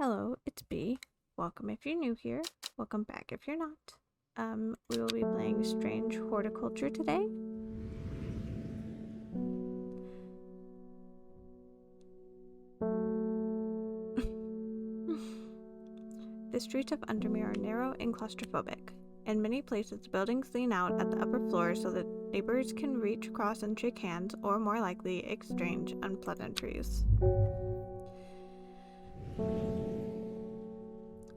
Hello, it's B. Welcome if you're new here. Welcome back if you're not. We will be playing Strange Horticulture today. The streets of Undermere are narrow and claustrophobic. In many places, the buildings lean out at the upper floors so that neighbors can reach across and shake hands, or more likely, exchange unpleasantries.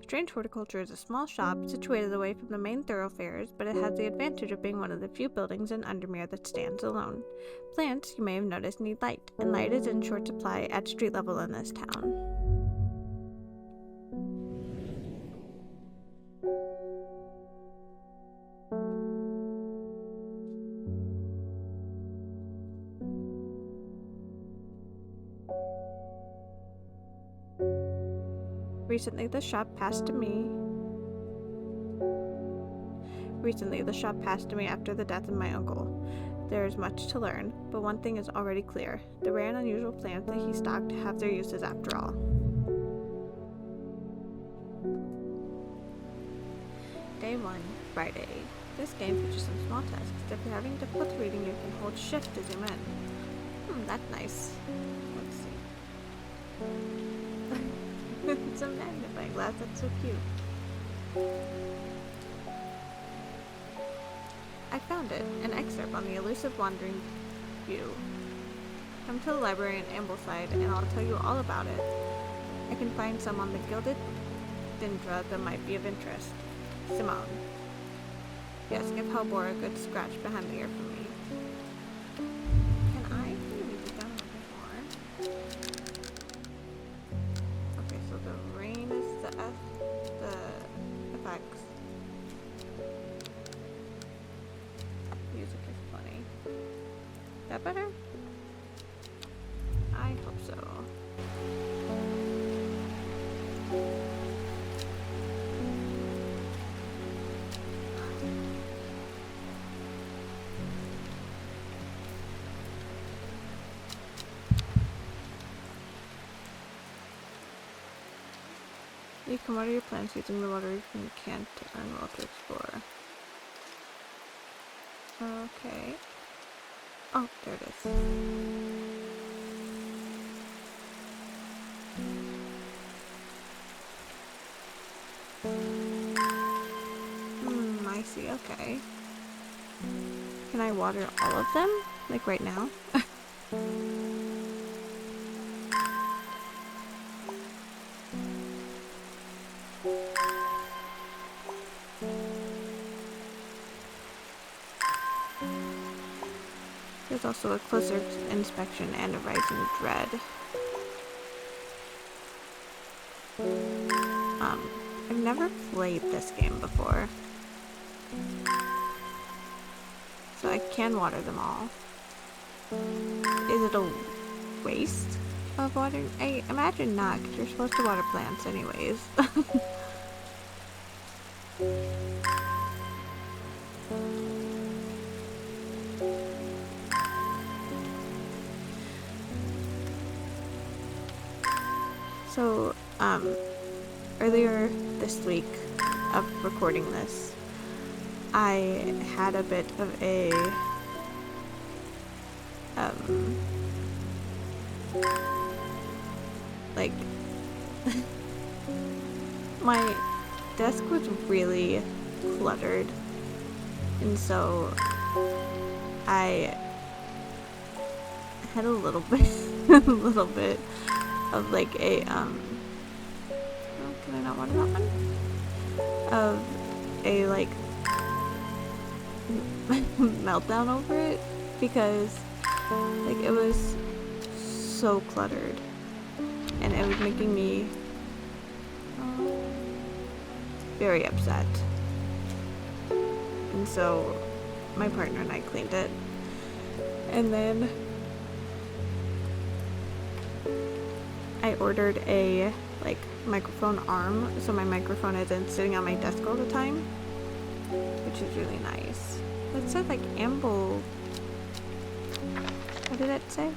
Strange Horticulture is a small shop situated away from the main thoroughfares, but it has the advantage of being one of the few buildings in Undermere that stands alone. Plants, you may have noticed, need light, and light is in short supply at street level in this town. Recently, the shop passed to me after the death of my uncle. There is much to learn, but one thing is already clear. The rare and unusual plants that he stocked have their uses after all. Day 1, Friday. This game features some small tasks. If you're having difficulty reading, you can hold shift to zoom in. That's nice. Let's see. It's a magnifying glass, that's so cute. I found it, an excerpt on the elusive wandering view. Come to the library in Ambleside and I'll tell you all about it. I can find some on the gilded dendra that might be of interest. Simone. Yes, give Hellbore a good scratch behind the ear for me. Can I turn the music down a little bit more? Okay, so the rain is the effects. Music is funny. That better? I hope so. You can water your plants using the water you can to earn well to explore. Okay. Oh, there it is. I see, okay. Can I water all of them? Like right now? There's also a closer inspection and a rising dread. I've never played this game before, so I can water them all. Is it a waste of watering? I imagine not, because you're supposed to water plants anyways. So, earlier this week of recording this, I had a bit of a, like, my desk was really cluttered, and so I had a little bit of like a, can I not water that one? Of a, like, meltdown over it, because, like, it was so cluttered, and it was making me very upset. And so, my partner and I cleaned it, and then I ordered a, like, microphone arm, so my microphone isn't sitting on my desk all the time, which is really nice. It said, like, what did it say?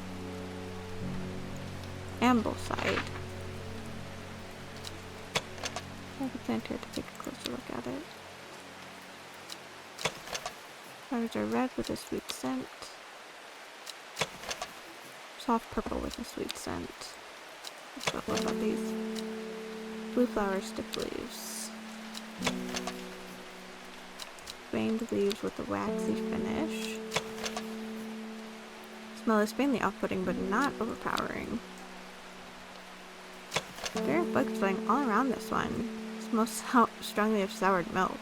Ambleside. I have a plant here to take a closer look at it. Flowers are red with a sweet scent. Soft purple with a sweet scent. What about these? Blue flowers, stiff leaves. Veined leaves with a waxy finish. Smell is faintly off-putting, but not overpowering. There are bugs flying all around this one. It smells strongly of soured milk.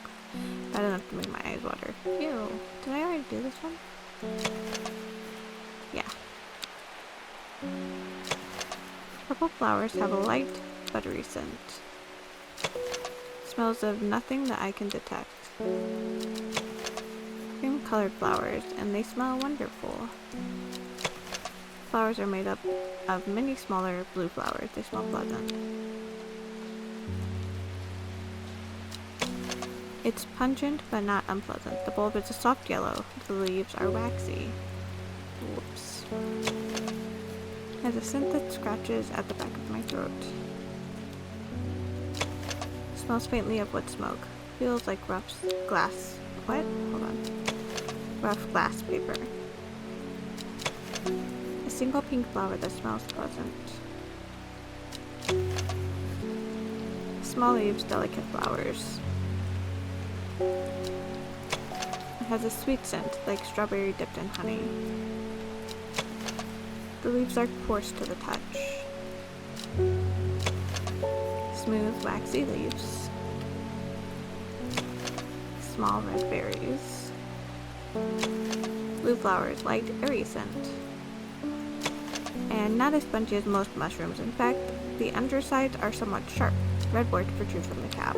Bad enough to make my eyes water. Ew. Did I already do this one? Yeah. Purple flowers have a light, buttery scent. Smells of nothing that I can detect. Cream-colored flowers, and they smell wonderful. Flowers are made up of many smaller blue flowers. They smell pleasant. It's pungent, but not unpleasant. The bulb is a soft yellow. The leaves are waxy. Whoops. It has a scent that scratches at the back of my throat. Smells faintly of wood smoke. Feels like rough glass. What? Hold on. Rough glass paper. A single pink flower that smells pleasant. Small leaves, delicate flowers. It has a sweet scent, like strawberry dipped in honey. The leaves are coarse to the touch. Smooth, waxy leaves. Small red berries. Blue flowers, light, airy scent. And not as spongy as most mushrooms. In fact, the undersides are somewhat sharp. Red wort protrudes from the cap.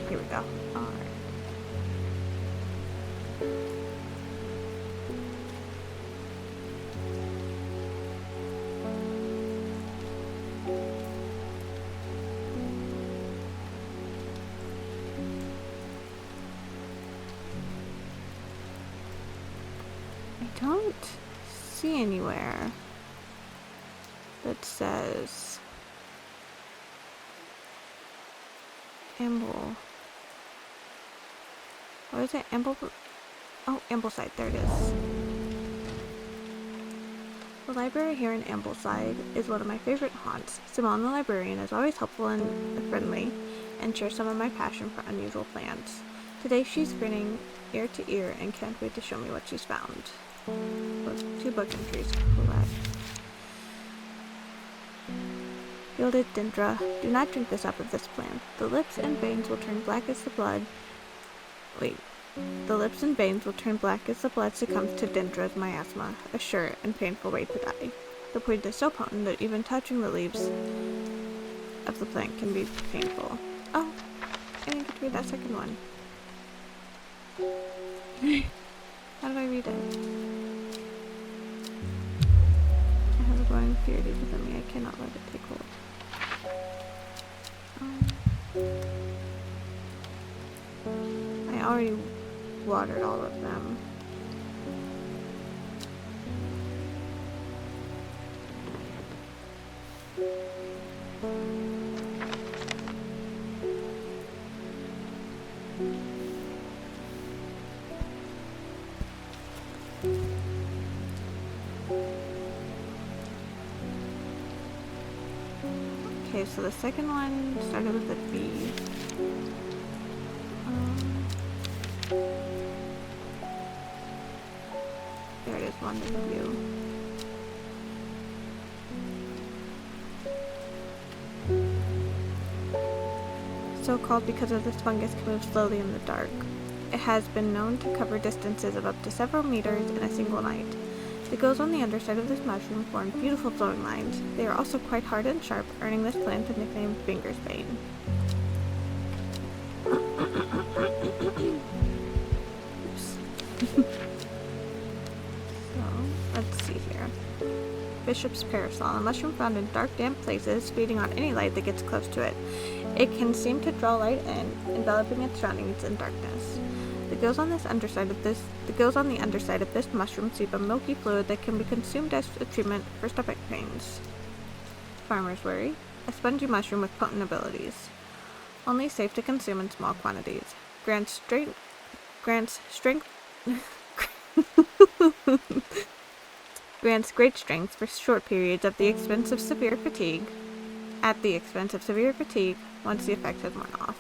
Here we go. Alright. I don't see anywhere that says amble. What is it? Amble? Oh, Ambleside. There it is. The library here in Ambleside is one of my favorite haunts. Simone, the librarian, is always helpful and friendly, and shares some of my passion for unusual plants. Today she's grinning ear to ear and can't wait to show me what she's found. Look, 2 book entries. Gilded dendra. Do not drink the sap of this plant. The lips and veins will turn black as the blood. The lips and veins will turn black as the blood succumbs to dendra's miasma, a sure and painful way to die. The poison is so potent that even touching the leaves of the plant can be painful. Oh, I didn't get to read that second one. How do I read it? I have a growing fear deep within me. I cannot let it take hold. I already watered all of them. Okay, so the second one started with a B. There it is, one with a U. So called because of this fungus can move slowly in the dark. It has been known to cover distances of up to several meters in a single night. The gills on the underside of this mushroom form beautiful flowing lines. They are also quite hard and sharp, earning this plant the nickname Finger's Bane. Oops. So, let's see here. Bishop's Parasol, a mushroom found in dark, damp places, feeding on any light that gets close to it. It can seem to draw light in, enveloping its surroundings in darkness. The gills on the underside of this mushroom seep a milky fluid that can be consumed as a treatment for stomach pains. farmers worry. A spongy mushroom with potent abilities. Only safe to consume in small quantities. Grants strength grants great strength for short periods at the expense of severe fatigue. Once the effect has worn off.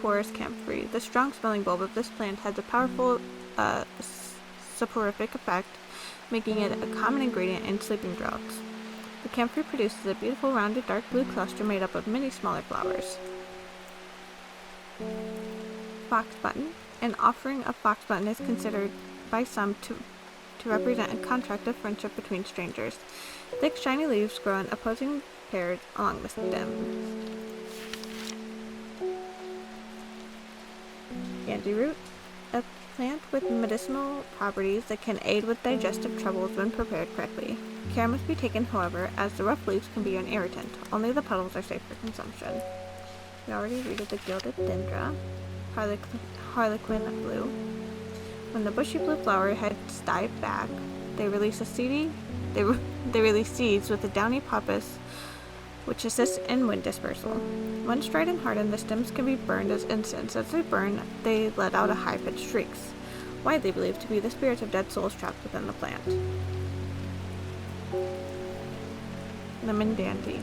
Forest camphor. The strong-smelling bulb of this plant has a powerful soporific effect, making it a common ingredient in sleeping draughts. The camphor produces a beautiful rounded dark blue cluster made up of many smaller flowers. Fox button. An offering of fox button is considered by some to represent a contract of friendship between strangers. Thick, shiny leaves grow in opposing pairs along the stem. Candy root. A plant with medicinal properties that can aid with digestive troubles when prepared correctly. Care must be taken, however, as the rough leaves can be an irritant. Only the petals are safe for consumption. We already read the gilded dendra, harlequin blue. When the bushy blue flower heads dive back, they release seeds with a downy pappus, which assists in wind dispersal. Once dried and hardened, the stems can be burned as incense. As they burn, they let out a high-pitched shrieks, widely believed to be the spirits of dead souls trapped within the plant. Lemon dandy.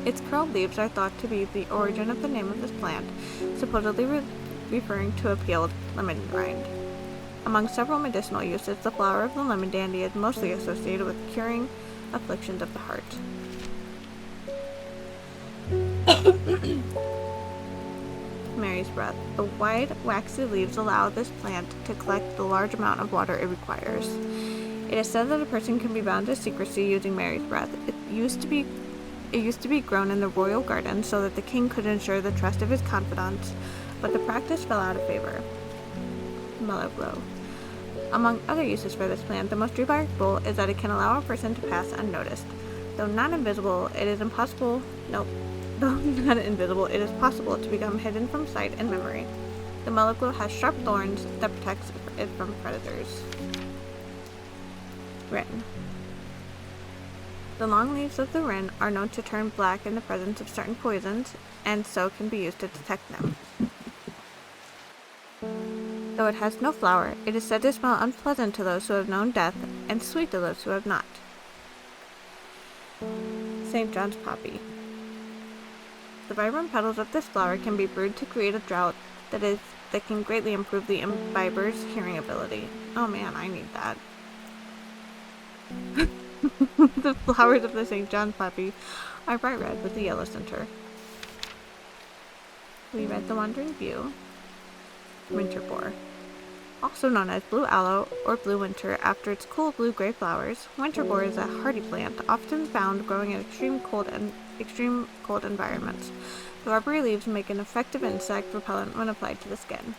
Its curled leaves are thought to be the origin of the name of this plant, supposedly referring to a peeled lemon rind. Among several medicinal uses, the flower of the lemon dandy is mostly associated with curing afflictions of the heart. Mary's breath. The wide, waxy leaves allow this plant to collect the large amount of water it requires. It is said that a person can be bound to secrecy using Mary's breath. It used to be grown in the royal garden so that the king could ensure the trust of his confidants, but the practice fell out of favor. Mellow glow. Among other uses for this plant, the most remarkable is that it can allow a person to pass unnoticed. Though not invisible, it is possible to become hidden from sight and memory. The mellow glow has sharp thorns that protects it from predators. Wren. The long leaves of the wren are known to turn black in the presence of certain poisons, and so can be used to detect them. Though it has no flower, it is said to smell unpleasant to those who have known death, and sweet to those who have not. St. John's poppy. The vibrant petals of this flower can be brewed to create a draught that can greatly improve the imbiber's hearing ability. Oh man, I need that. The flowers of the St. John's poppy are bright red with a yellow center. We read The Wandering View. Winter boar. Also known as blue aloe or blue winter after its cool blue-gray flowers, winter boar is a hardy plant often found growing in extreme cold environments. The rubbery leaves make an effective insect repellent when applied to the skin.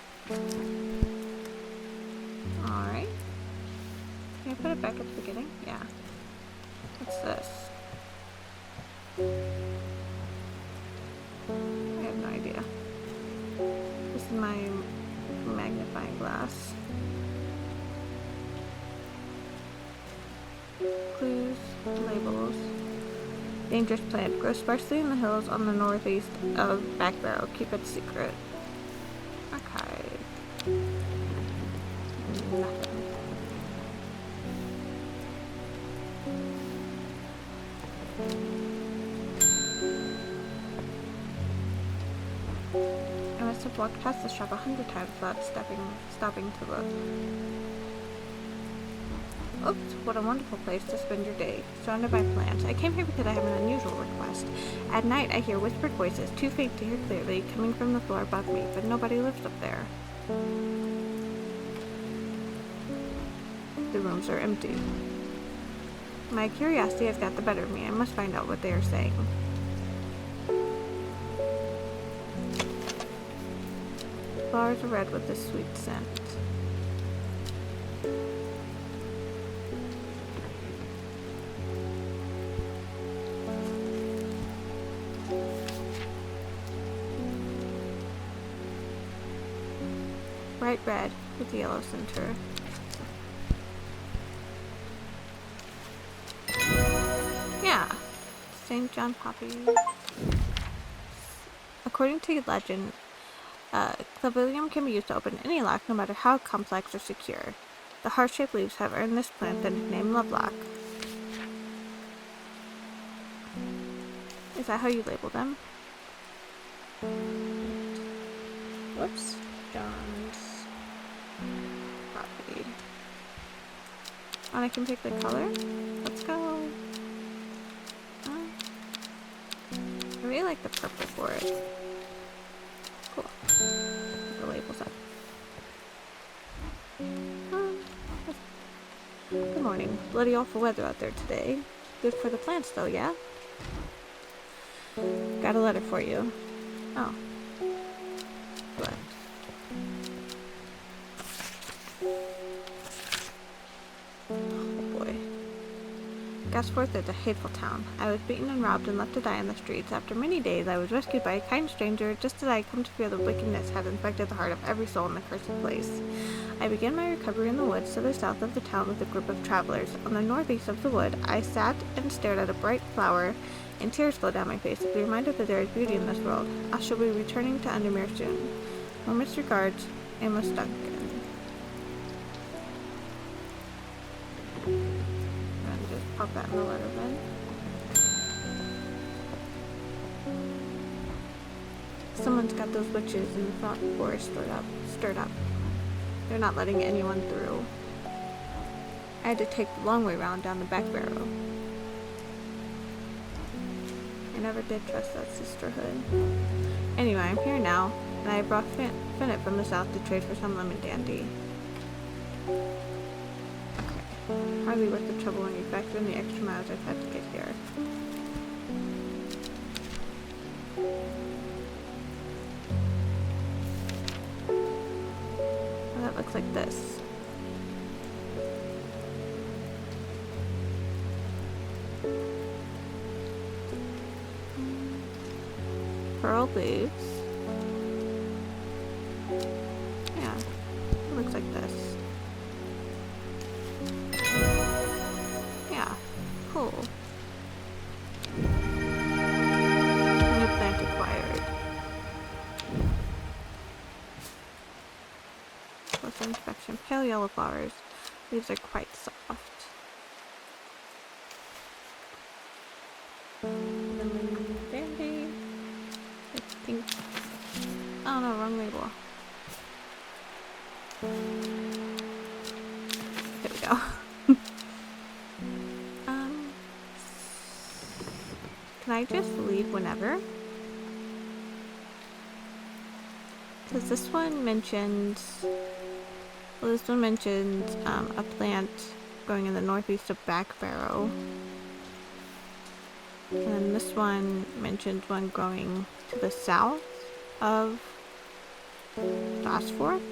Alright. Can I put it back at the beginning? Yeah. What's this? I have no idea. This is my magnifying glass. Clues, labels. Dangerous plant. Grows sparsely in the hills on the northeast of Backbarrow. Keep it secret. Okay. Nothing. I must have walked past this shop 100 times without stopping to look. Oops, what a wonderful place to spend your day, surrounded by plants. I came here because I have an unusual request. At night, I hear whispered voices, too faint to hear clearly, coming from the floor above me, but nobody lives up there. The rooms are empty. My curiosity has got the better of me. I must find out what they are saying. Flowers are red with a sweet scent. Bright red with a yellow center. St. John poppy. According to legend, clavilium can be used to open any lock, no matter how complex or secure. The heart-shaped leaves have earned this plant the nickname Lovelock. Is that how you label them? Whoops. John's poppy. And I can pick the color? Let's go. I really like the purple for it. Cool. Put the labels up. Good morning. Bloody awful weather out there today. Good for the plants though, yeah? Got a letter for you. Oh. What? Oh boy. Gasforth is a hateful town. I was beaten and robbed and left to die in the streets. After many days, I was rescued by a kind stranger, just as I had come to fear the wickedness had infected the heart of every soul in the cursed place. I began my recovery in the woods to the south of the town with a group of travelers. On the northeast of the wood, I sat and stared at a bright flower, and tears flowed down my face at the reminder that there is beauty in this world. I shall be returning to Undermere soon. Warmest regards, Amos Duncan. Pop that in the letter bin. Someone's got those witches in the front forest stirred up. They're not letting anyone through. I had to take the long way round down the back barrow. I never did trust that sisterhood. Anyway, I'm here now, and I brought Finnet from the south to trade for some lemon dandy. Hardly worth the trouble when you factor in the extra miles I've had to get here. Well, that looks like this. Pearl leaves. Yeah, it looks like this. Cool. New plant acquired. Closer inspection. Pale yellow flowers. Leaves are quite soft. Lemon dandy. I think. Oh no, wrong label. There we go. Can I just leave whenever? Because this one mentions, a plant going in the northeast of Back Barrow. And then this one mentions one growing to the south of Gosforth.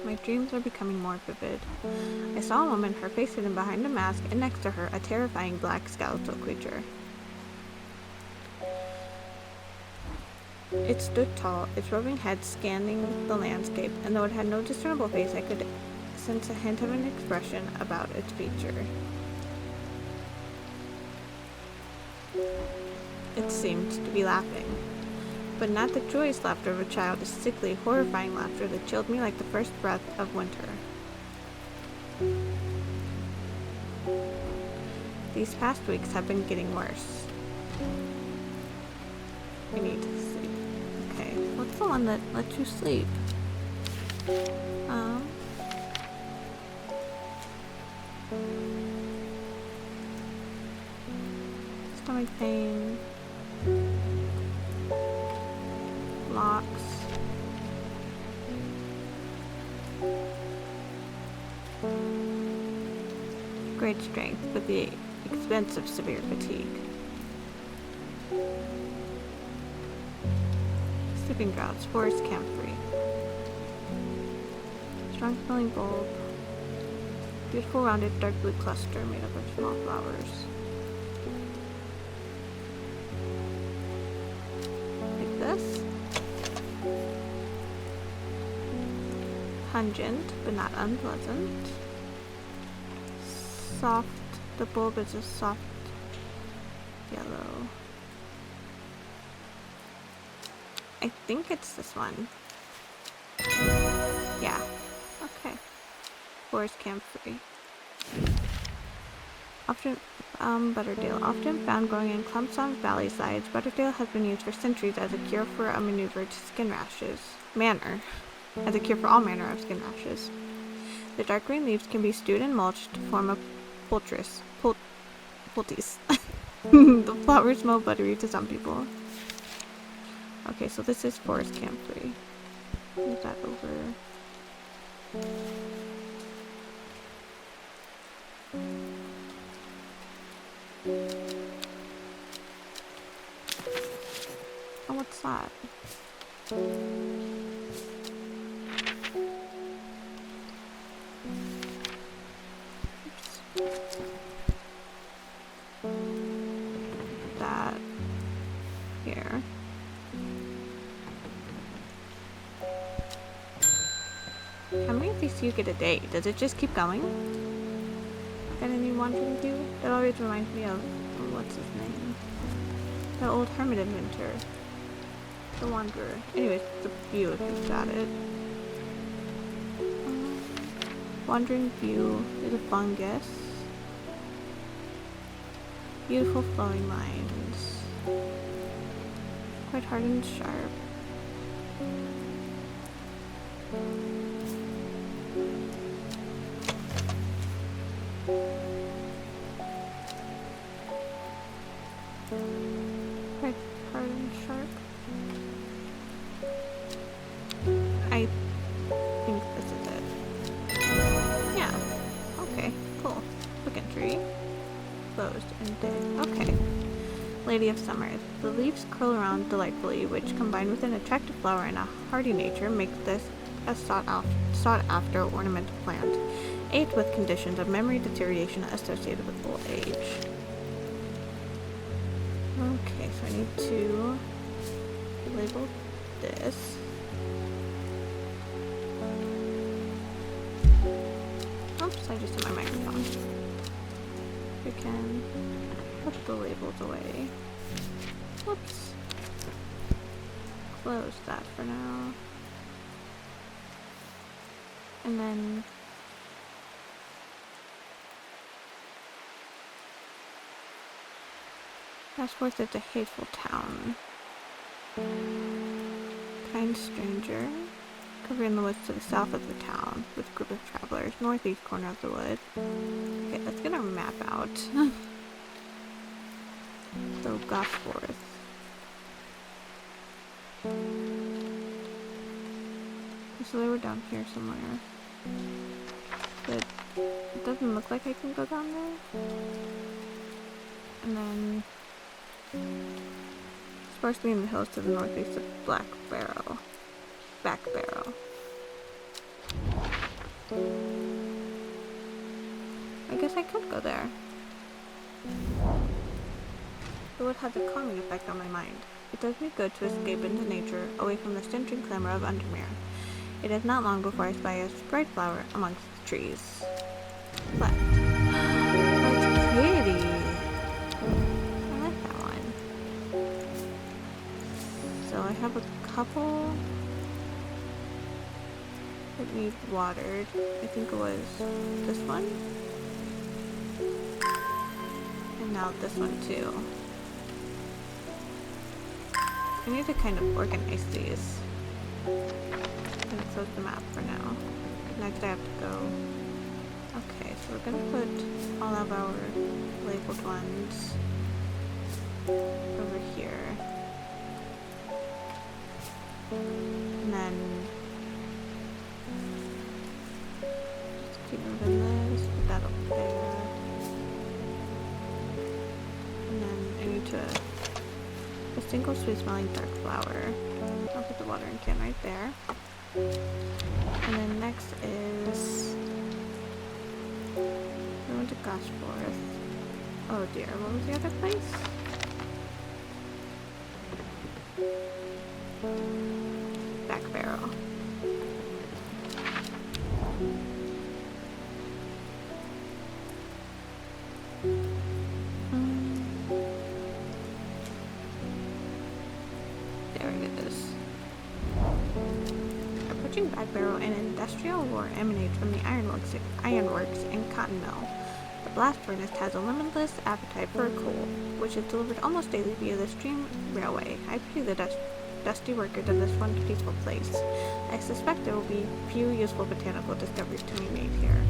My dreams are becoming more vivid. I saw a woman, her face hidden behind a mask, and next to her, a terrifying black skeletal creature. It stood tall, its roving head scanning the landscape, and though it had no discernible face, I could sense a hint of an expression about its feature. It seemed to be laughing. But not the joyous laughter of a child, a sickly, horrifying laughter that chilled me like the first breath of winter. These past weeks have been getting worse. I need to sleep. Okay, what's the one that lets you sleep? Stomach pain. Locks. Great strength, but the expense of severe fatigue. Sleeping draughts, forest camphor. Strong smelling bulb. Beautiful rounded dark blue cluster made up of small flowers. Like this. Pungent, but not unpleasant. soft, the bulb is a soft yellow. I think it's this one. Yeah. Okay. Forest camphor. Often, Butterdale. Often found growing in clumps on valley sides, Butterdale has been used for centuries as a cure for a maneuvered skin rashes. As a cure for all manner of skin rashes. The dark green leaves can be stewed and mulched to form a poultice. The flowers smell buttery to some people. Okay, so this is forest camphor. Move that over. Oh, what's that? That here. How many of these do you get a day? Does it just keep going? Got any wandering view? That always reminds me of what's his name? The old hermit inventor. The wanderer. Anyways, the view if you've got it. Wandering view is a fungus. Beautiful flowing lines. Quite hard and sharp. Quite hard and sharp. I think this is it. Yeah. Okay, cool. Looking tree. Closed and dead. Okay. Lady of Summer. The leaves curl around delightfully, which, combined with an attractive flower and a hardy nature, make this a sought-after ornamental plant, aided with conditions of memory deterioration associated with old age. Okay, so I need to label this. Oops, I just hit my microphone. We can put the labels away. Whoops. Close that for now. And then Ashworth is a hateful town. Kind stranger. Covering the woods to the south of the town with a group of travelers. Northeast corner of the wood. Okay, let's get our map out. So, Goshforth. So they were down here somewhere. But it doesn't look like I can go down there. And then sparsely in the hills to the northeast of Back Barrow. I guess I could go there. It would have a calming effect on my mind. It does me good to escape into nature, away from the stench and clamor of Undermere. It is not long before I spy a bright flower amongst the trees. But that's pretty. I like that one. So I have a couple that need watered. I think it was this one. And now this one too. I need to kind of organize these. I'm gonna close the map for now. Next I have to go. Okay, so we're gonna put all of our labeled ones over here. And then just keep moving this, put that up there. And then I need to a single sweet smelling dark flower. I'll put the watering can right there. And then next is we went to Goshforth. Oh dear, what was the other place? Back Barrow. There it is. Approaching Back Barrow, an industrial roar emanates from the ironworks and cotton mill. The blast furnace has a limitless appetite for coal, which is delivered almost daily via the steam railway. I pity the dusty workers of this once peaceful place. I suspect there will be few useful botanical discoveries to be made here.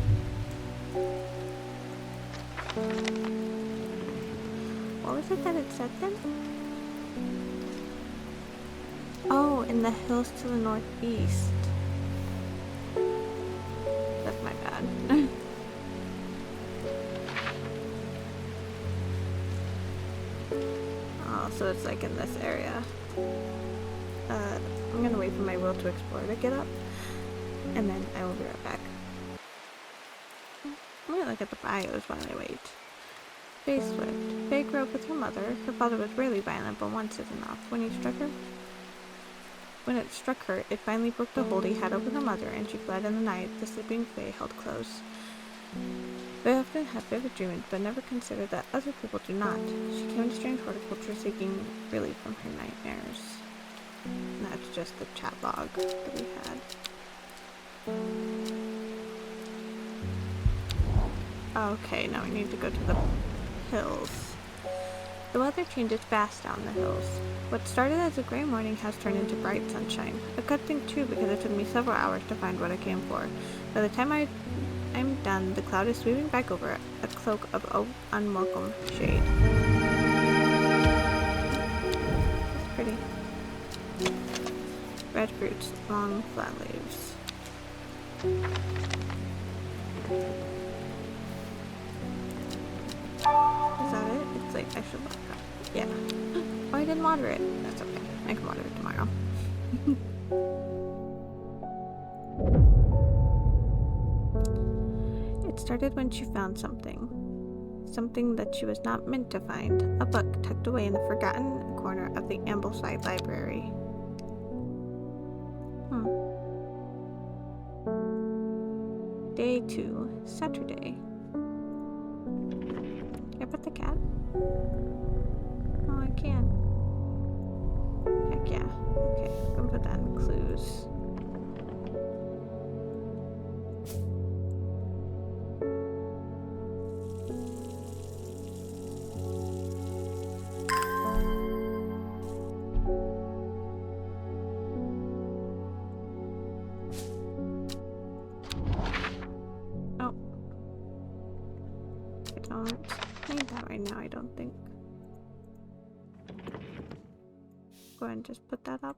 What was it that it said then? Oh, in the hills to the northeast. That's my bad. Oh, so it's like in this area. I'm gonna wait for my will to explore to get up, and then I will be right back. I'm gonna look at the bios while I wait. Faye Swift. Faye grew up with her mother. Her father was rarely violent, but once is enough. When it struck her, it finally broke the hold he had over her mother, and she fled in the night. The sleeping Faye held close. Faye often had vivid dreams, but never considered that other people do not. She came to Strange Horticulture seeking relief from her nightmares. And that's just the chat log that we had. Okay, now we need to go to the hills. The weather changes fast down the hills. What started as a gray morning has turned into bright sunshine. A good thing too, because it took me several hours to find what I came for. By the time I'm done, the cloud is sweeping back over it, a cloak of unwelcome shade. It's pretty. Red fruits, long flat leaves. Is that it? It's like, I should look up. Yeah. Oh, I didn't water it. That's okay. I can water it tomorrow. It started when she found something. Something that she was not meant to find. A book tucked away in the forgotten corner of the Ambleside Library. Day 2. Saturday. Can I pet the cat? Oh, I can. Heck yeah. Okay, I'm gonna put that in clues. Oh. I don't need that right now, I don't think. Go ahead and just put that up.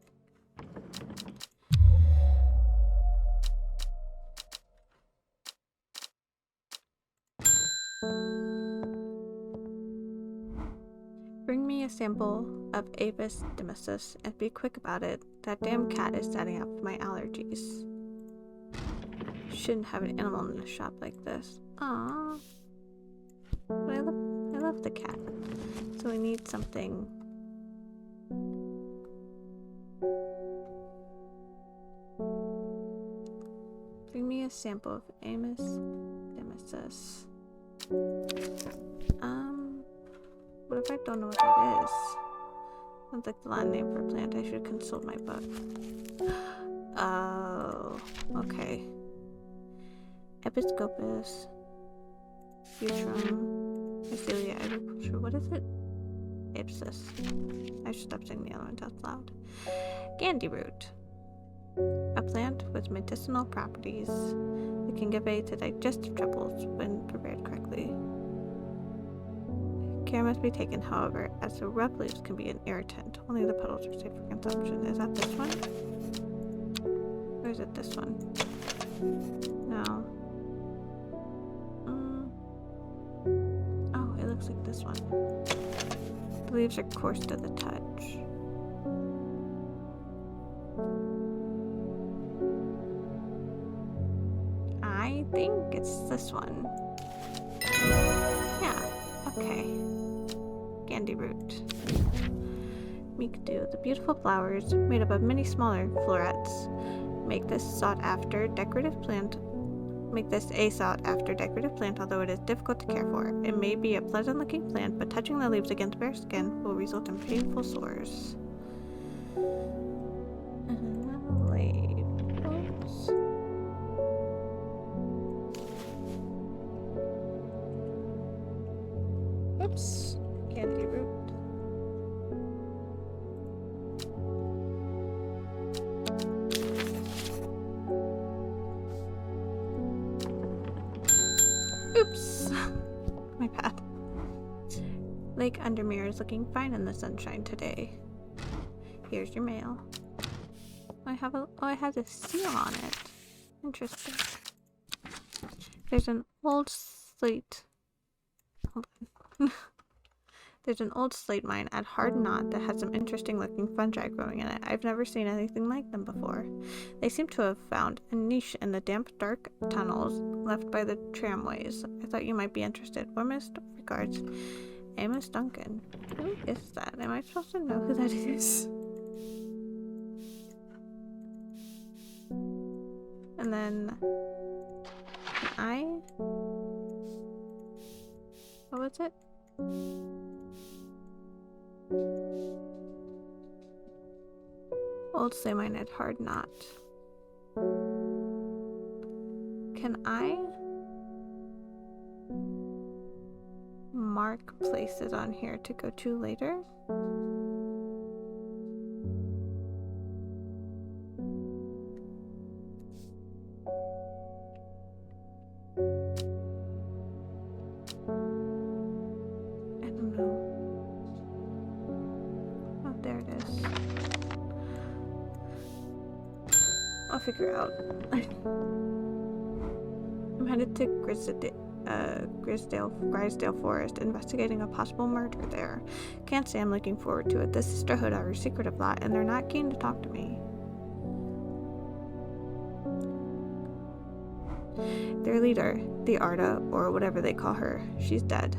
Bring me a sample of Avis demesis and be quick about it. That damn cat is setting up my allergies. Shouldn't have an animal in a shop like this. Aww. But I love the cat. So we need something. Bring me a sample of Avis demesis. What if I don't know what that is? Sounds like the Latin name for a plant. I should consult my book. Oh, okay. Episcopus, Butrum, Mycelia agriculture. What is it? Ipsis. I should stop saying the other ones out loud. Gandy root. A plant with medicinal properties that can give aid to digestive troubles when prepared correctly. Care must be taken, however, as the rough leaves can be an irritant. Only the petals are safe for consumption. Is that this one? Or is it this one? No. Oh, it looks like this one. The leaves are coarse to the touch. I think it's this one. Yeah, okay. Gandy root. Meek dew. The beautiful flowers, made up of many smaller florets, make this a sought-after decorative plant, although it is difficult to care for. It may be a pleasant-looking plant, but touching the leaves against bare skin will result in painful sores. lake Undermere is looking fine in the sunshine today. Here's your mail. I have a seal on it. Interesting. There's an old slate. Hold on. There's an old slate mine at Hard Knot that has some interesting looking fungi growing in it. I've never seen anything like them before. They seem to have found a niche in the damp, dark tunnels left by the tramways. I thought you might be interested. Warmest regards, Amos Duncan. Who is that? Am I supposed to know who that is? And then what was it? Old slate mine at Hard Knot. Can I mark places on here to go to later? Figure out. I'm headed to Grisdale Forest, investigating a possible murder there. Can't say I'm looking forward to it. The sisterhood are a secretive lot, and they're not keen to talk to me. Their leader, the Arda, or whatever they call her, she's dead.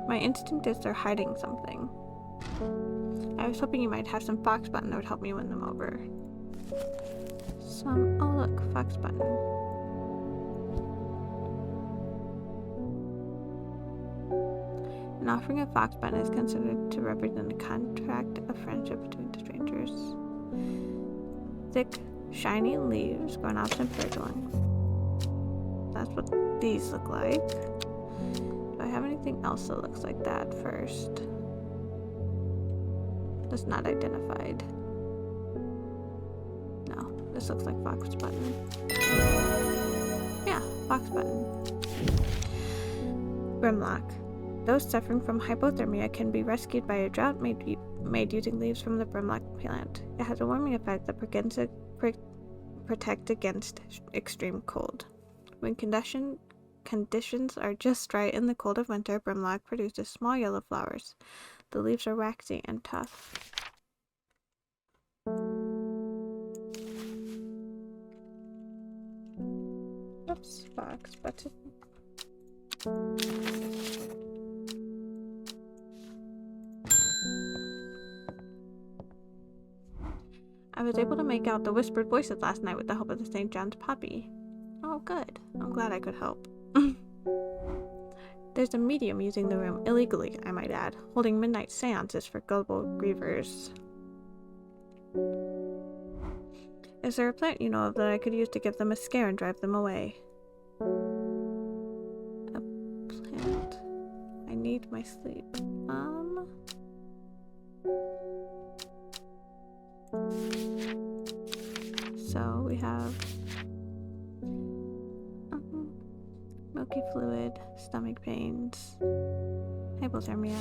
My instinct is they're hiding something. I was hoping you might have some fox button that would help me win them over. Oh look, fox button. An offering of fox button is considered to represent a contract of friendship between strangers. Thick, shiny leaves growing off some fledgling. That's what these look like. Do I have anything else that looks like that first? That's not identified. No, this looks like fox button. Yeah, fox button. Brimlock. Those suffering from hypothermia can be rescued by a draught made using leaves from the brimlock plant. It has a warming effect that protects against extreme cold. When conditions are just right in the cold of winter, brimlock produces small yellow flowers. The leaves are waxy and tough. Oops, fox button. I was able to make out the whispered voices last night with the help of the St. John's poppy. Oh, good. I'm glad I could help. There's a medium using the room illegally, I might add, holding midnight seances for gullible grievers. Is there a plant you know of that I could use to give them a scare and drive them away? A plant. I need my sleep. So we have milky fluid, stomach pains, hypothermia.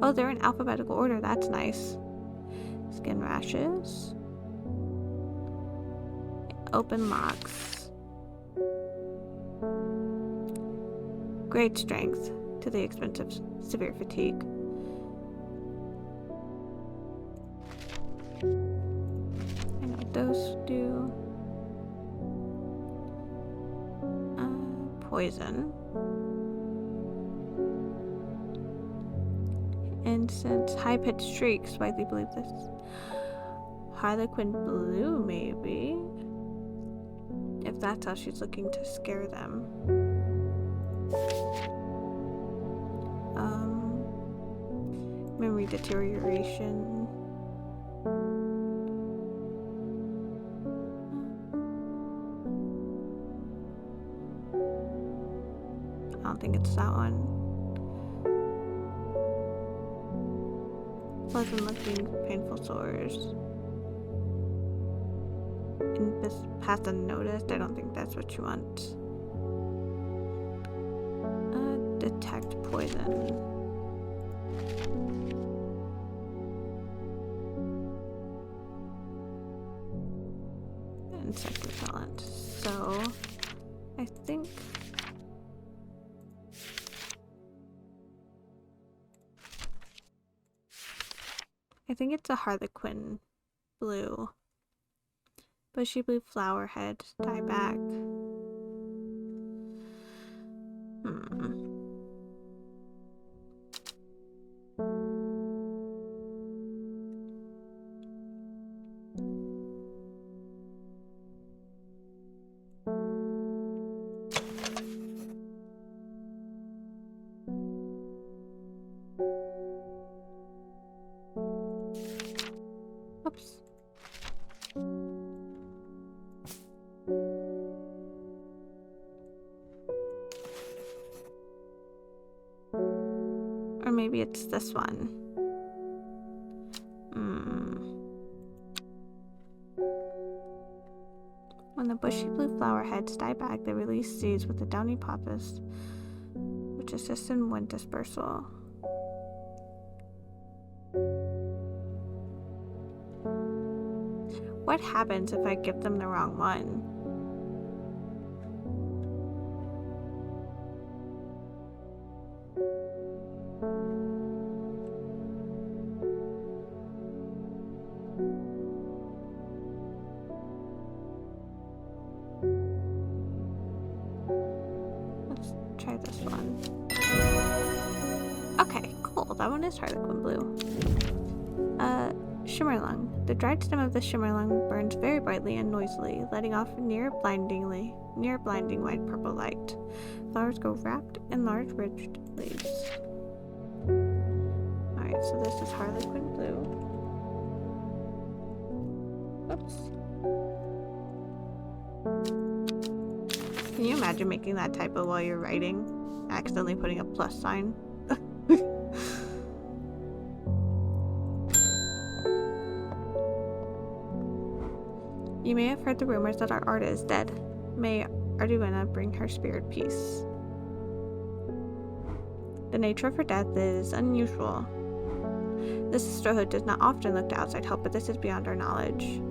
Oh, they're in alphabetical order. That's nice. Skin rashes, open locks, great strength to the expense of severe fatigue. I know what those do. Poison. Incense, high-pitched shrieks. Widely believe this. Harlequin blue, maybe. If that's how she's looking to scare them. Memory deterioration. I don't think it's that one. Pleasant looking, painful sores. And this passed unnoticed. I don't think that's what you want. detect poison. Insect repellent. So I think it's a harlequin blue. Bushy blue flower head, dye back. Oops. Or maybe it's this one. When the bushy blue flower heads die back, they release seeds with the downy pappus, which assists in wind dispersal. What happens if I give them the wrong one? Let's try this one. Okay, cool. That one is harlequin blue. Shimmerlung. The dried stem of the shimmerlung burns very brightly and noisily, letting off near blinding white purple light. Flowers grow wrapped in large ridged leaves. Alright, so this is harlequin blue. Oops. Can you imagine making that typo while you're writing? Accidentally putting a plus sign? You may have heard the rumors that our Arda is dead. May Arduina bring her spirit peace. The nature of her death is unusual. The sisterhood does not often look to outside help, but this is beyond our knowledge.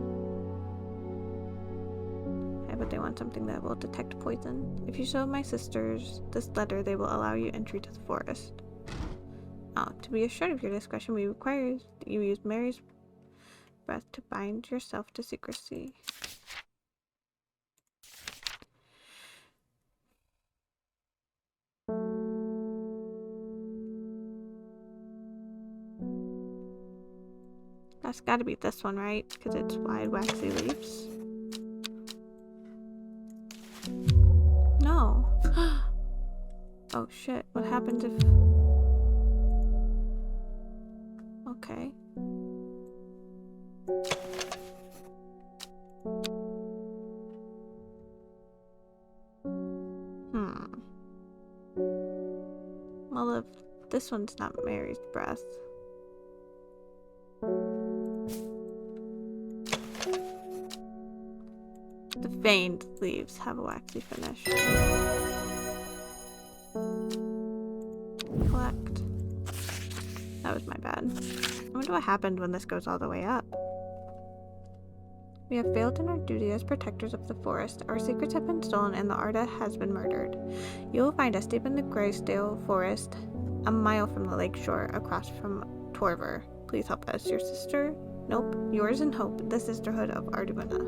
I bet they want something that will detect poison. If you show my sisters this letter, they will allow you entry to the forest. Oh, to be assured of your discretion, we require that you use Mary's breath to bind yourself to secrecy. That's gotta be this one, right? Because it's wide, waxy leaves. No. Oh shit, what happens if... Okay. Well, if this one's not Mary's breath. The veined leaves have a waxy finish. Collect. That was my bad. I wonder what happened when this goes all the way up. We have failed in our duty as protectors of the forest. Our secrets have been stolen and the Arda has been murdered. You will find us deep in the Greysdale forest, a mile from the lake shore, across from Torver. Please help us. Your sister? Nope. Yours in hope, the sisterhood of Arduina.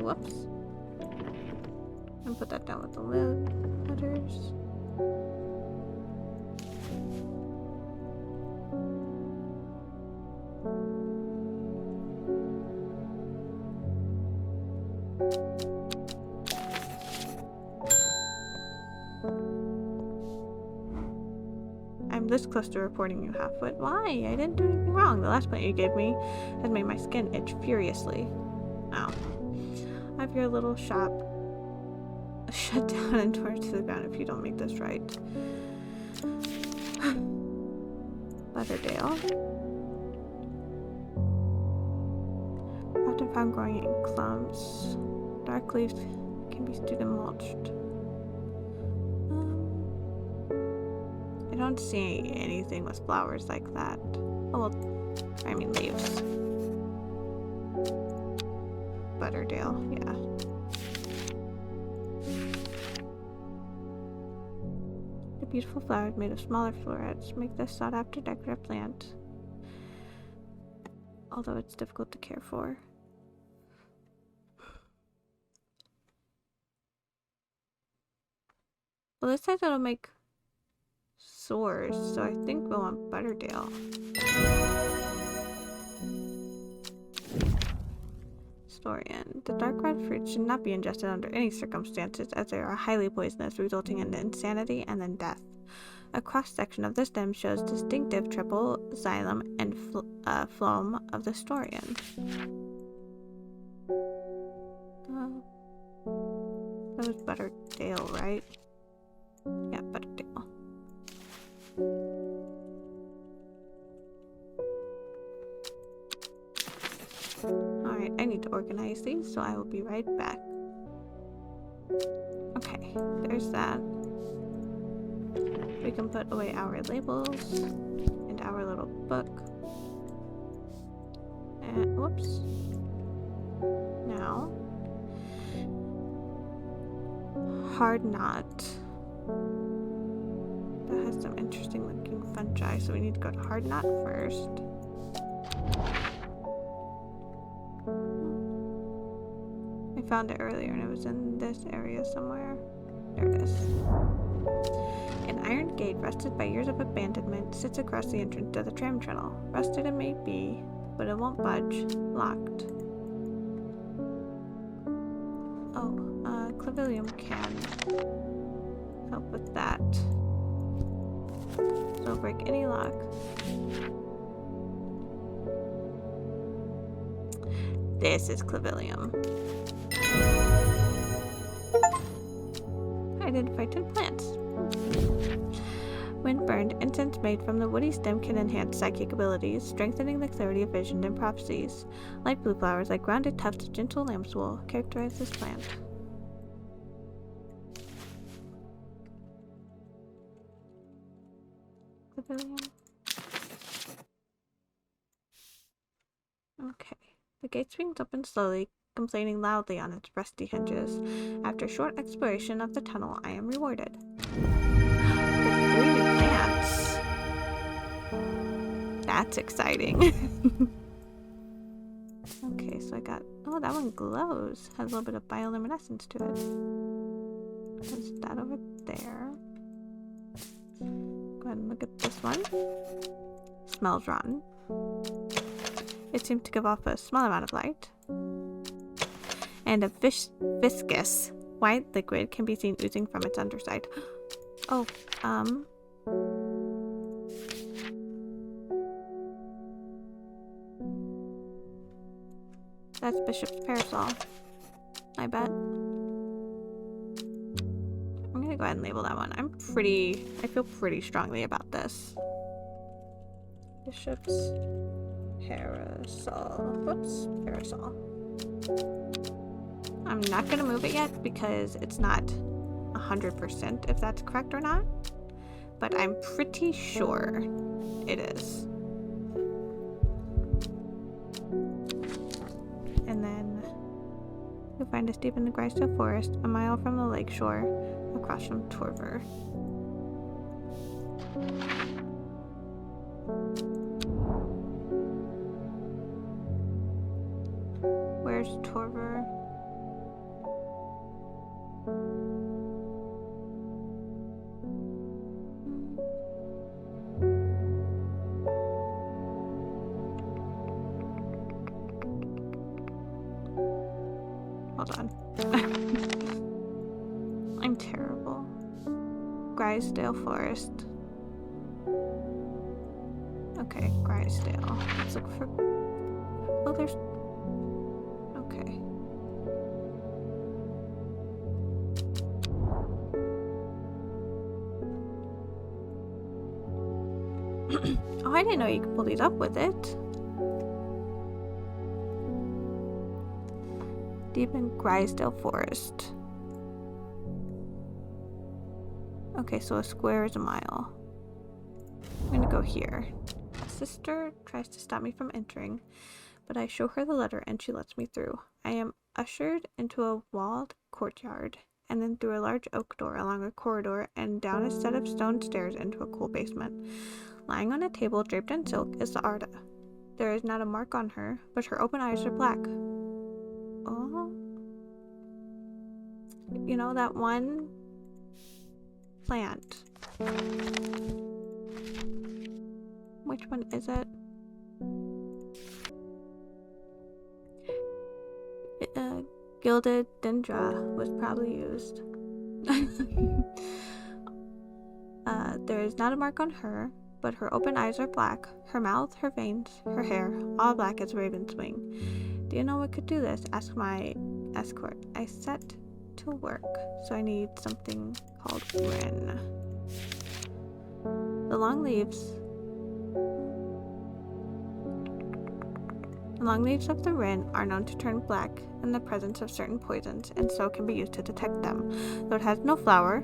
Whoops. And put that down with the letters. I'm this close to reporting you half-wit. Why? I didn't do anything wrong. The last plant you gave me has made my skin itch furiously. Ow. I have your little shop shut down and torn to the ground if you don't make this right. Butterdale. Often found growing in clumps. Dark leaves can be stewed and mulched. I don't see anything with flowers like that. Oh, well, I mean leaves. Butterdale, yeah. The beautiful flowers made of smaller florets make this sought-after decorative plant, although it's difficult to care for. Well, this says it'll make sores, so I think we'll want Butterdale. Historian. The dark red fruit should not be ingested under any circumstances, as they are highly poisonous, resulting in insanity and then death. A cross-section of the stem shows distinctive triple xylem and phloem of the Storian. That was Butterdale, right? Yeah, Butterdale. Alright, I need to organize these, so I will be right back. Okay, there's that. We can put away our labels and our little book. And whoops. Now, hard knot. That has some interesting looking fungi, so we need to go to hard knot first. I found it earlier and it was in this area somewhere. There it is. An iron gate, rusted by years of abandonment, sits across the entrance to the tram tunnel. Rusted it may be, but it won't budge. Locked. Oh, Clavilium can help with that. So break any lock. This is Clavilium. Identify 10 plants. When burned, incense made from the woody stem can enhance psychic abilities, strengthening the clarity of vision and prophecies. Light blue flowers, like rounded tufts of gentle lamb's wool, characterize this plant. Okay. The gate swings open slowly, complaining loudly on its rusty hinges. After a short exploration of the tunnel, I am rewarded with 3 new plants. That's exciting. Okay, so I got... Oh, that one glows. Has a little bit of bioluminescence to it. There's that over there. Go ahead and look at this one. Smells rotten. It seems to give off a small amount of light. And a viscous white liquid can be seen oozing from its underside. Oh, that's Bishop's Parasol, I bet. I'm gonna go ahead and label that one. I feel pretty strongly about this. Bishop's Parasol. Whoops, Parasol. I'm not gonna move it yet because it's not 100% if that's correct or not, but I'm pretty sure it is. And then you'll find us deep in the Grisdale Forest, a mile from the lakeshore, across from Torver. Where's Torver? Hold on. I'm terrible. Grisdale Forest. Okay, Grisdale. Let's look for... Oh, there's... Okay. Oh, I didn't know you could pull these up with it. Deep in Grisdale Forest. Okay, so a square is a mile. I'm gonna go here. Sister tries to stop me from entering, but I show her the letter and she lets me through. I am ushered into a walled courtyard, and then through a large oak door along a corridor and down a set of stone stairs into a cool basement. Lying on a table draped in silk is the Arda. There is not a mark on her, but her open eyes are black. Oh. You know that one plant. Which one is it? Gilded Dendra was probably used. There is not a mark on her, but her open eyes are black. Her mouth, her veins, her hair, all black as a raven's wing. Do you know what could do this? Asked my escort. I set to work, so I need something called wren. The long leaves of the wren are known to turn black in the presence of certain poisons, and so can be used to detect them. Though it has no flower,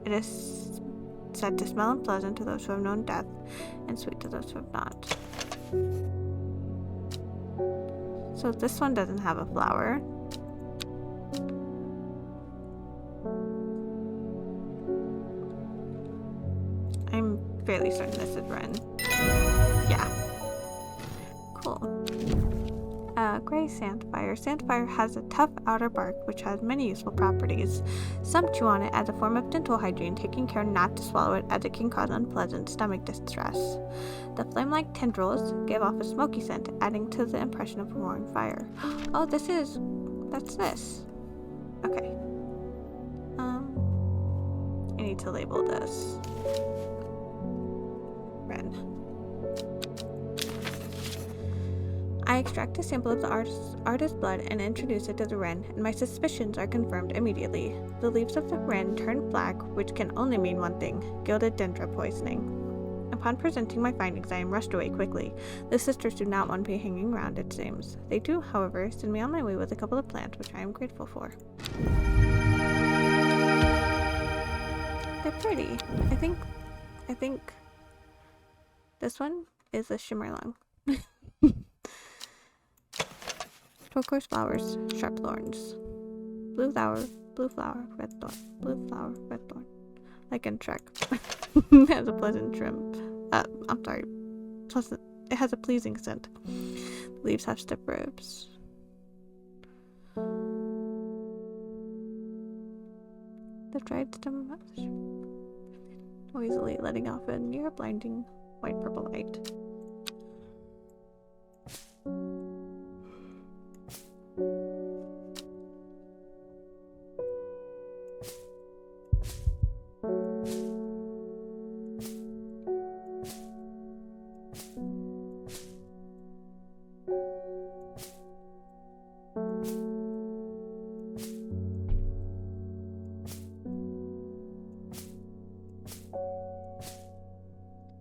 it is said to smell unpleasant to those who have known death, and sweet to those who have not. So this one doesn't have a flower. I'm fairly certain this is wren. Yeah. Cool. Gray sandfire. Sandfire has a tough outer bark which has many useful properties. Some chew on it as a form of dental hygiene, taking care not to swallow it as it can cause unpleasant stomach distress. The flame-like tendrils give off a smoky scent, adding to the impression of a roaring fire. Oh, that's this. Okay. I need to label this wren. I extract a sample of the artist's blood and introduce it to the wren, and my suspicions are confirmed immediately. The leaves of the wren turn black, which can only mean one thing: gilded dendra poisoning. Upon presenting my findings, I am rushed away quickly. The sisters do not want me hanging around, it seems. They do, however, send me on my way with a couple of plants, which I am grateful for. They're pretty. I think this one is a shimmerlung. Turquoise flowers, sharp thorns. Blue flower, red thorn. Blue flower, red thorn. Like in Trek. It has a pleasant trim. Pleasant. It has a pleasing scent. The leaves have stiff ribs. The dried stem noisily letting off a near blinding white purple light.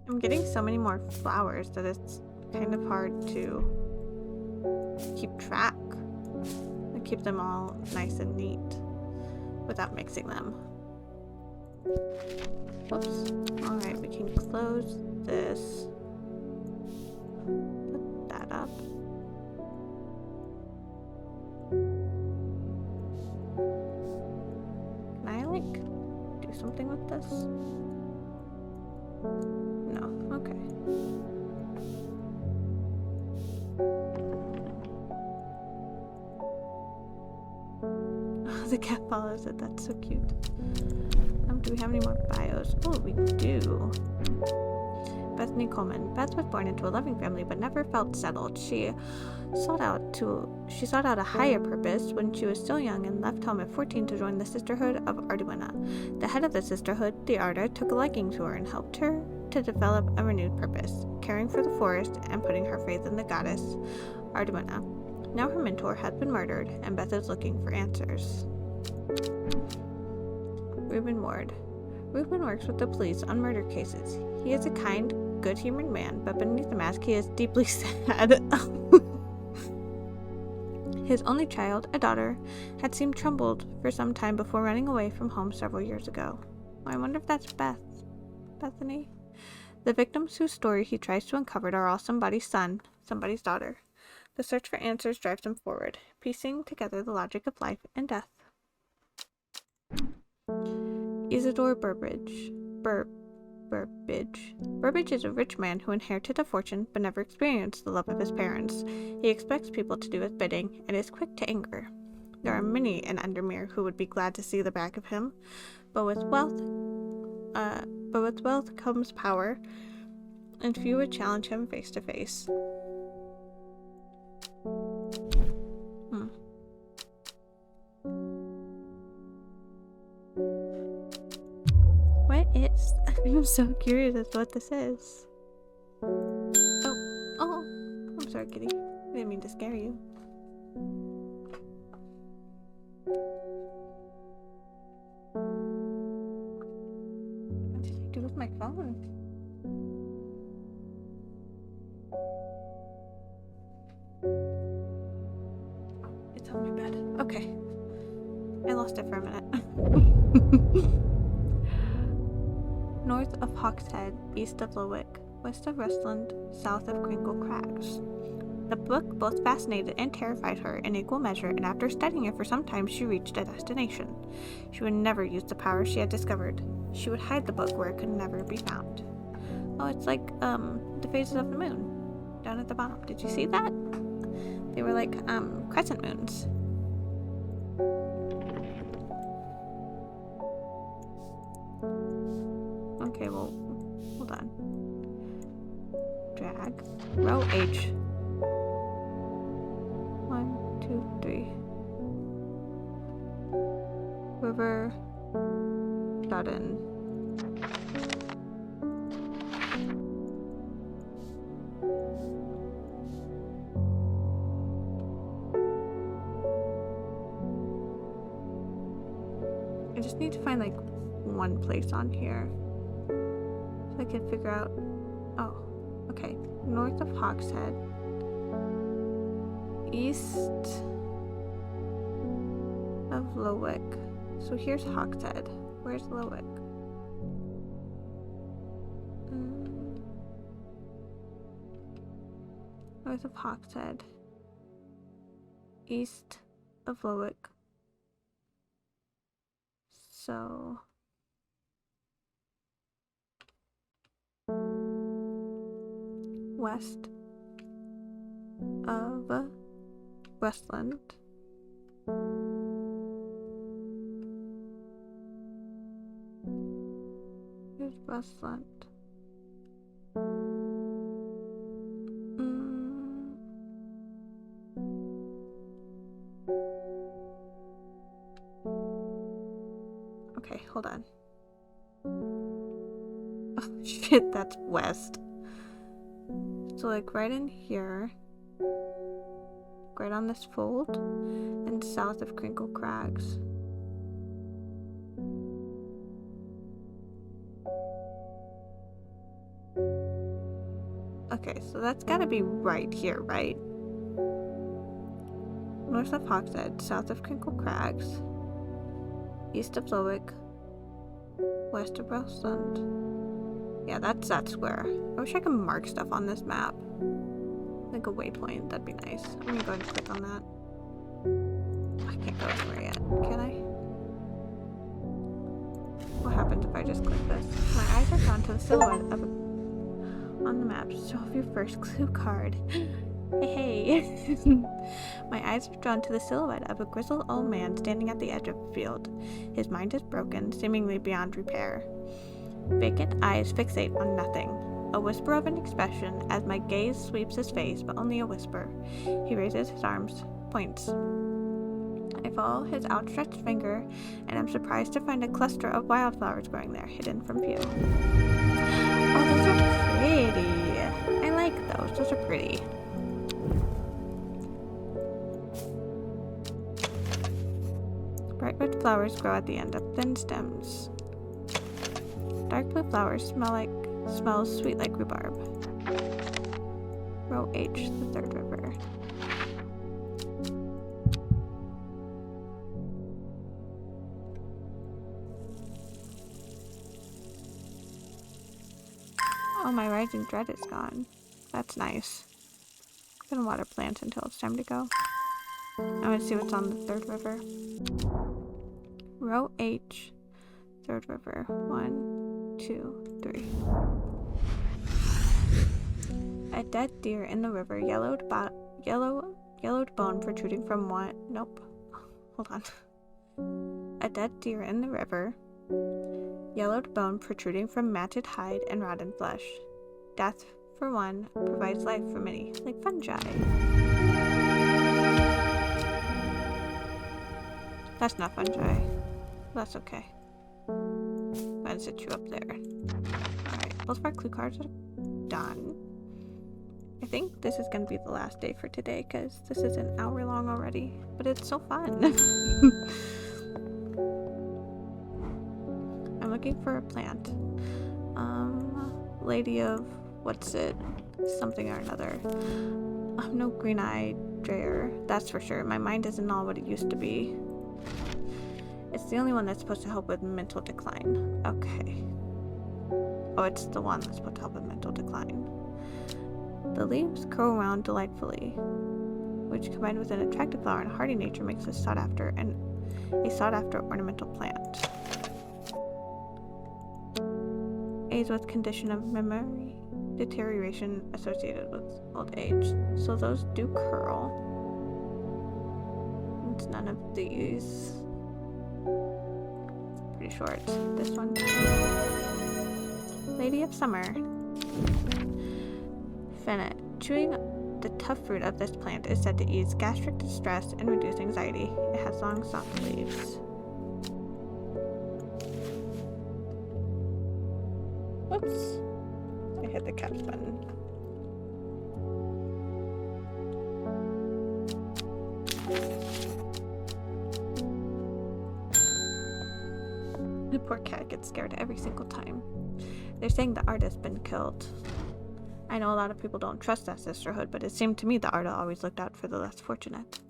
I'm getting so many more flowers that it's kind of hard to keep track. I keep them all nice and neat without mixing them. Whoops. Alright, we can close this. Put that up. Can I, do something with this? No. Okay. Oh, the cat follows it. That's so cute. Do we have any more bios? Oh, we do. Bethany Coleman. Beth was born into a loving family but never felt settled. She sought out a higher purpose when she was still young and left home at 14 to join the Sisterhood of Arduina. The head of the sisterhood, the Arda, took a liking to her and helped her to develop a renewed purpose, caring for the forest and putting her faith in the goddess Arduina. Now her mentor has been murdered, and Beth is looking for answers. Reuben Ward. Reuben works with the police on murder cases. He is a kind, good-humored man, but beneath the mask he is deeply sad. His only child, a daughter, had seemed troubled for some time before running away from home several years ago. I wonder if that's Bethany? The victims whose story he tries to uncover are all somebody's son, somebody's daughter. The search for answers drives him forward, piecing together the logic of life and death. Isidore Burbage. Burbage. Burbage is a rich man who inherited a fortune but never experienced the love of his parents. He expects people to do his bidding and is quick to anger. There are many in Undermere who would be glad to see the back of him, but with wealth comes power, and few would challenge him face to face. What is? I'm so curious as to what this is. Oh, I'm sorry, kitty. I didn't mean to scare you. What did I do with my phone? It's on my bed. Okay. I lost it for a minute. North of Hawkshead, east of Lowick, west of Restland, south of Crinkle Crags. The book both fascinated and terrified her in equal measure, and after studying it for some time, she reached a destination. She would never use the power she had discovered. She would hide the book where it could never be found. Oh, it's like, the phases of the moon, down at the bottom. Did you see that? They were like, crescent moons. Okay, well, hold on. Drag. Row H. 1, 2, 3. River. Garden. I just need to find like one place on here. So I can figure out. Oh, okay. North of Hawkshead. East of Lowick. So here's Hawkshead. Where's Lowick? North of Hawkshead. East of Lowick. So west of Westland. Here's Westland. Okay, hold on. Oh shit, that's west. So like right in here, right on this fold, and south of Crinkle Crags. Okay, so that's gotta be right here, right? North of Hawkshead, south of Crinkle Crags, east of Lowick, west of Rostland. Yeah, that's that square. I wish I could mark stuff on this map. Like a waypoint, that'd be nice. I'm gonna go ahead and click on that. I can't go anywhere yet, can I? What happens if I just click this? My eyes are drawn to the silhouette of a... on the map. Show off your first clue card. Hey. My eyes are drawn to the silhouette of a grizzled old man standing at the edge of a field. His mind is broken, seemingly beyond repair. Vacant eyes fixate on nothing. A whisper of an expression as my gaze sweeps his face, but only a whisper. He raises his arms, points. I follow his outstretched finger, and am surprised to find a cluster of wildflowers growing there, hidden from view. Oh, those are pretty. I like those. Those are pretty. Bright red flowers grow at the end of thin stems. Dark blue flowers smells sweet like rhubarb. Row H, the third river. Oh my freezing dread is gone. That's nice. I'm gonna water plants until it's time to go. I'm gonna see what's on the third river. Row H, third river. 1, 2, 3. A dead deer in the river, yellowed bone protruding from one. Nope. Hold on. A dead deer in the river, yellowed bone protruding from matted hide and rotten flesh. Death for one provides life for many, like fungi. That's not fungi. That's okay. I'm gonna sit you up there. Alright, both of our clue cards are done. I think this is gonna be the last day for today because this is an hour long already, but it's so fun. I'm looking for a plant. Lady of what's it? Something or another. No green-eyed dreyer, that's for sure. My mind isn't all what it used to be. It's the only one that's supposed to help with mental decline. Okay. Oh, it's the one that's supposed to help with mental decline. The leaves curl around delightfully, which combined with an attractive flower and hardy nature makes this a sought after ornamental plant. Aids with condition of memory deterioration associated with old age. So those do curl. It's none of these. Pretty sure it's this one. Lady of Summer. Fennel. Chewing the tough fruit of this plant is said to ease gastric distress and reduce anxiety. It has long, soft leaves. Whoops. I hit the caps button. The poor cat gets scared every single time. They're saying the artist's been killed. I know a lot of people don't trust that sisterhood, but it seemed to me the Arda always looked out for the less fortunate.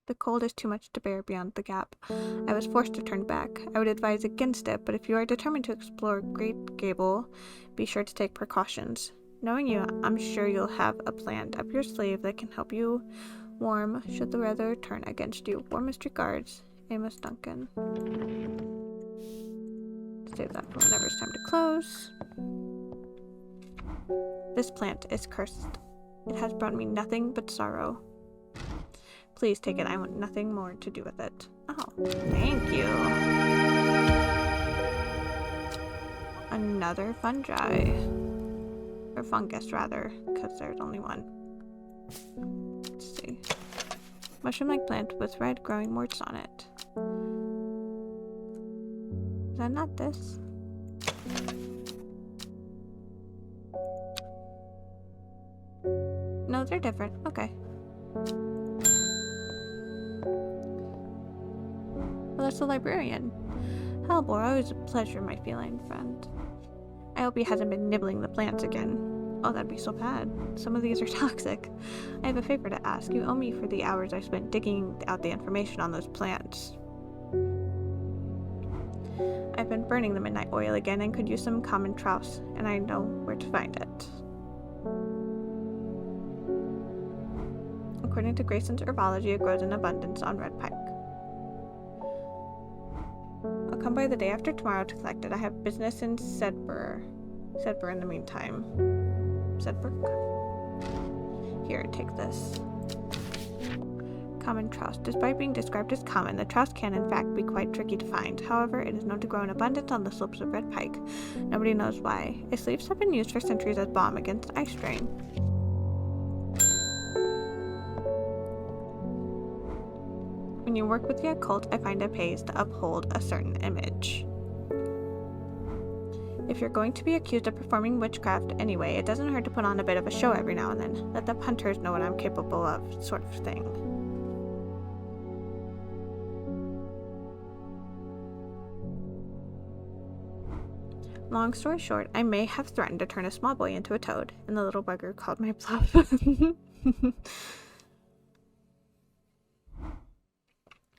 The cold is too much to bear beyond the gap. I was forced to turn back. I would advise against it, but if you are determined to explore Great Gable, be sure to take precautions. Knowing you, I'm sure you'll have a plant up your sleeve that can help you warm should the weather turn against you. Warmest regards, Amos Duncan. Save that for whenever it's time to close. This plant is cursed. It has brought me nothing but sorrow. Please take it. I want nothing more to do with it. Oh, thank you. Another fungi. Or fungus, rather, because there's only one. Let's see. Mushroom-like plant with red growing warts on it. Is that not this? No, they're different. Okay. Well, that's the librarian. Hellbore, always a pleasure, my feline friend. I hope he hasn't been nibbling the plants again. Oh, that'd be so bad. Some of these are toxic. I have a favor to ask. You owe me for the hours I spent digging out the information on those plants. I've been burning the midnight oil again and could use some common trouse, and I know where to find it. According to Grayson's herbology, it grows in abundance on Red Pike. I'll come by the day after tomorrow to collect it. I have business in Sedbur in the meantime. Sedbrook? Here, take this. Common trouse. Despite being described as common, the trouse can in fact be quite tricky to find. However, it is known to grow in abundance on the slopes of Red Pike. Nobody knows why. Its leaves have been used for centuries as balm against eye strain. When you work with the occult, I find it pays to uphold a certain image. If you're going to be accused of performing witchcraft anyway, it doesn't hurt to put on a bit of a show every now and then. Let the hunters know what I'm capable of, sort of thing. Long story short, I may have threatened to turn a small boy into a toad, and the little bugger called my bluff.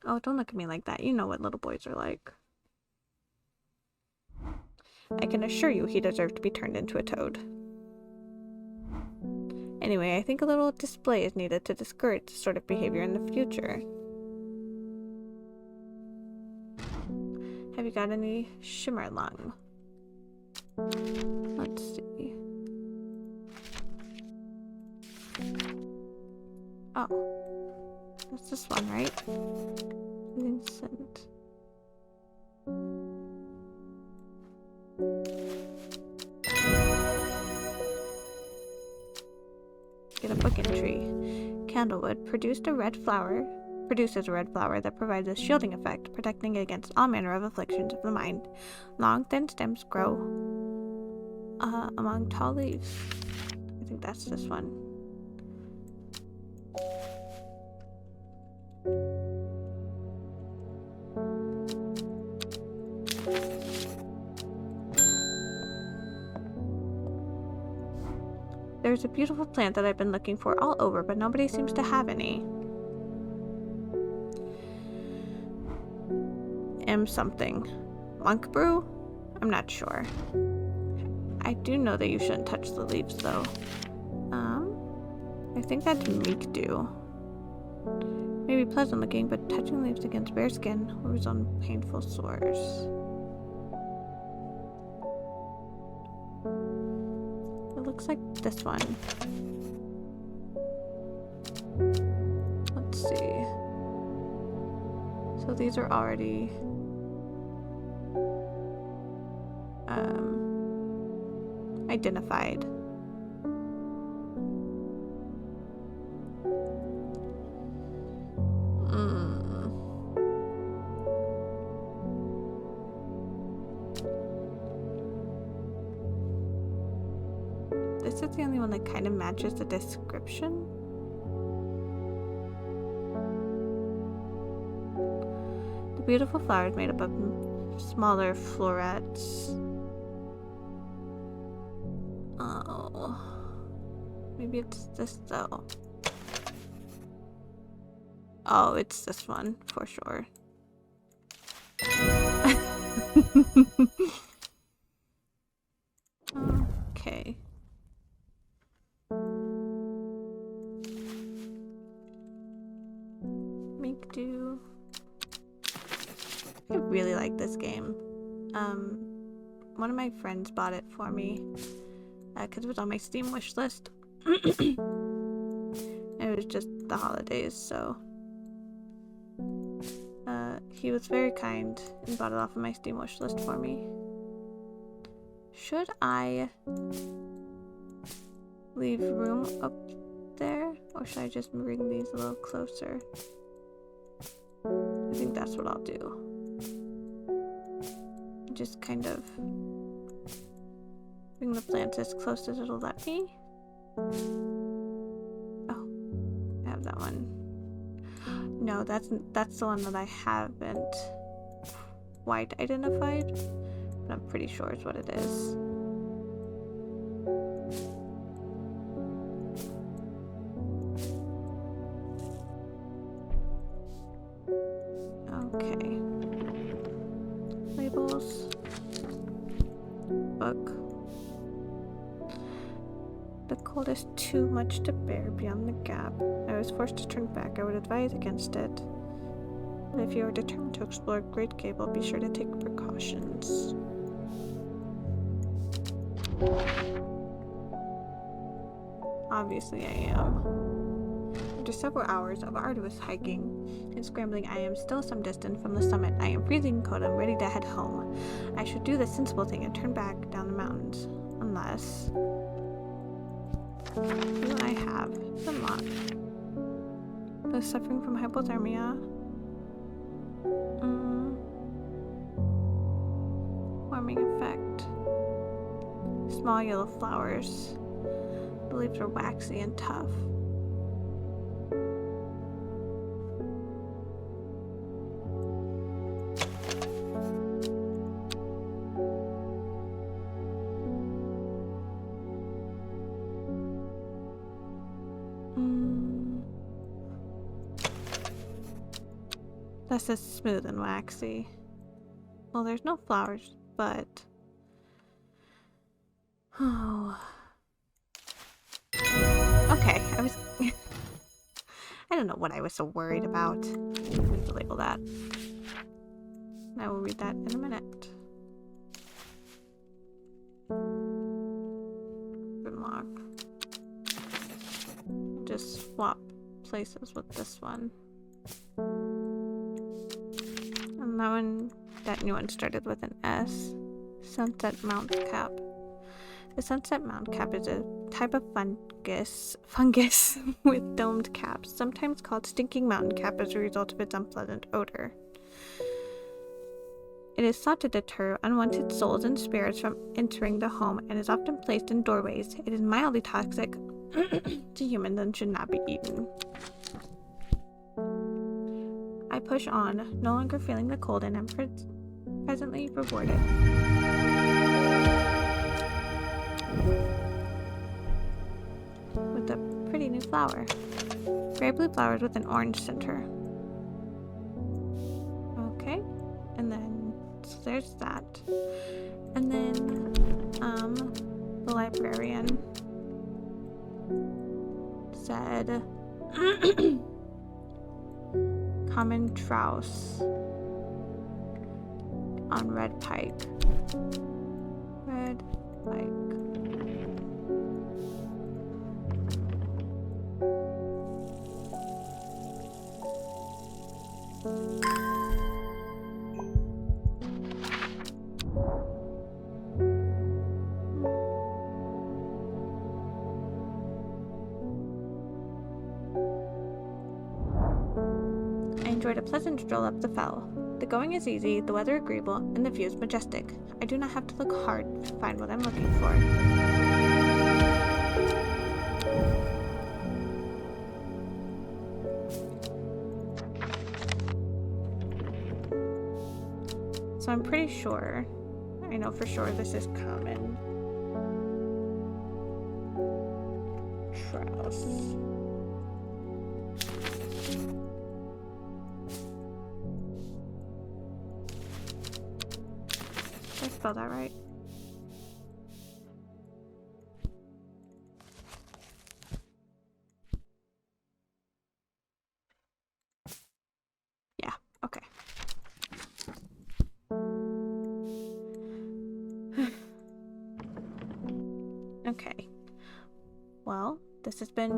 Oh, don't look at me like that. You know what little boys are like. I can assure you he deserved to be turned into a toad. Anyway, I think a little display is needed to discourage this sort of behavior in the future. Have you got any shimmer lung? Let's see. Oh. That's this one, right? Vincent. Get a book entry. Candlewood produces a red flower that provides a shielding effect, protecting against all manner of afflictions of the mind. Long, thin stems grow among tall leaves. I think that's this one. There's a beautiful plant that I've been looking for all over, but nobody seems to have any. Something. Monk brew? I'm not sure. I do know that you shouldn't touch the leaves, though. I think that's meek dew. Maybe pleasant looking, but touching leaves against bare skin will result in painful sores. It looks like this one. Let's see. So these are already identified. This is the only one that kind of matches the description. The beautiful flower is made up of smaller florets. Oh, maybe it's this though. Oh, it's this one for sure. Okay. Make do. I really like this game. One of my friends bought it for me because it was on my Steam wish list. It was just the holidays, so he was very kind and bought it off of my Steam wish list for me. Should I leave room up there, or should I just bring these a little closer? I think that's what I'll do. Just kind of bring the plants as close as it'll let me. Oh, I have that one. No, that's the one that I haven't quite identified, but I'm pretty sure it's what it is. Okay. Labels. Book. The cold is too much to bear beyond the gap. I was forced to turn back. I would advise against it. But if you are determined to explore Great Gable, be sure to take precautions. Obviously I am. After several hours of arduous hiking and scrambling, I am still some distance from the summit. I am freezing cold and ready to head home. I should do the sensible thing and turn back down the mountains. Unless... What do I have? Some lot. Those suffering from hypothermia. Warming effect. Small yellow flowers. The leaves are waxy and tough. This is smooth and waxy. Well, there's no flowers, but... Oh. Okay, I was... I don't know what I was so worried about. I need to label that. I will read that in a minute. Lock. Just swap places with this one. And that new one started with an S. Sunset Mount Cap. The Sunset Mount Cap is a type of fungus with domed caps, sometimes called stinking mountain cap as a result of its unpleasant odor. It is thought to deter unwanted souls and spirits from entering the home and is often placed in doorways. It is mildly toxic to humans and should not be eaten. I push on, no longer feeling the cold, and am presently rewarded. With a pretty new flower. Gray blue flowers with an orange center. Okay, and then, so there's that. And then, the librarian said, common trouse on red pike. Red pike. Enjoyed a pleasant stroll up the fell. The going is easy, the weather agreeable, and the views majestic. I do not have to look hard to find what I'm looking for. So I'm pretty sure, I know for sure this is common trouse. Did I spell that right? Yeah, okay. Okay. Well, this has been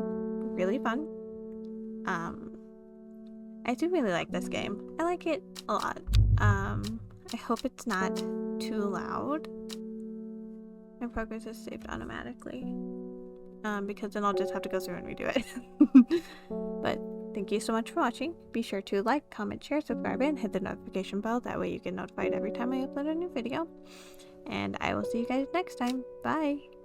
really fun. I do really like this game. I like it a lot. I hope it's not too loud. My progress is saved automatically. Because then I'll just have to go through and redo it. But thank you so much for watching. Be sure to like, comment, share, subscribe, and hit the notification bell. That way you get notified every time I upload a new video. And I will see you guys next time. Bye!